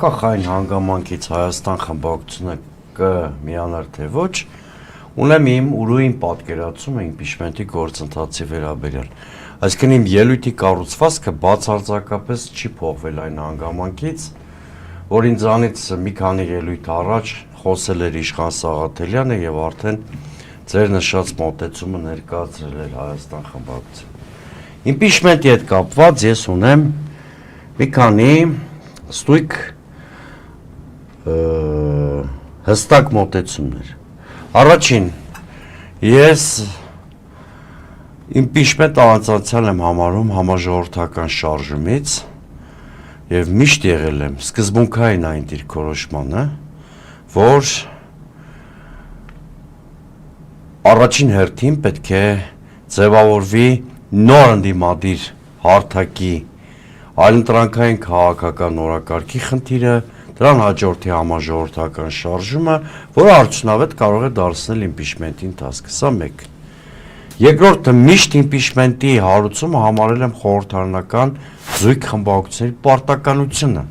Կախային հանգամանքից Հայաստան խմբակցությունը կմիանար թե ոչ, ունեմ իմ ուրույն պատկերացումը իմպիչմենտի գործընթացի վերաբերյալ։ Այսինքն իմ ելույթի կառուցվածքը բացարձակապես չի փոխվել այն հանգամանքից, որ ինձանից մի քանի ելույթ առաջ խոսել էր Իշխան Սաղաթելյանը եւ արդեն ձեր նշած մոտեցումը ներկայացրել էր Հայաստան խմբակցությունը։ Իմպիչմենտի հետ կապված ես ունեմ մի քանի ստույգ հստակ մոտեցումներ։ Առաջին, ես իմպիչմենտ անցյալ եմ համարում համաժողովրդական շարժումից եւ միշտ եղել եմ սկզբունքային այն դիրքորոշմանը, որ առաջին հերթին պետք է ձևավորվի նոր ընդդիմադիր հարթակի այլընտրանքային քաղաքական օրակարգի խնդիրը, դրան հաջորդի համաժողովրդական շարժումը, որը արդյունավետ կարող է դարձնել իմպիչմենտի ընթացքը, սա մեկ։ Երկրորդը միշտ իմպիչմենտի հարուցումը համարել եմ խորհրդարանական զույգ խմբակցությունների պարտականությունը։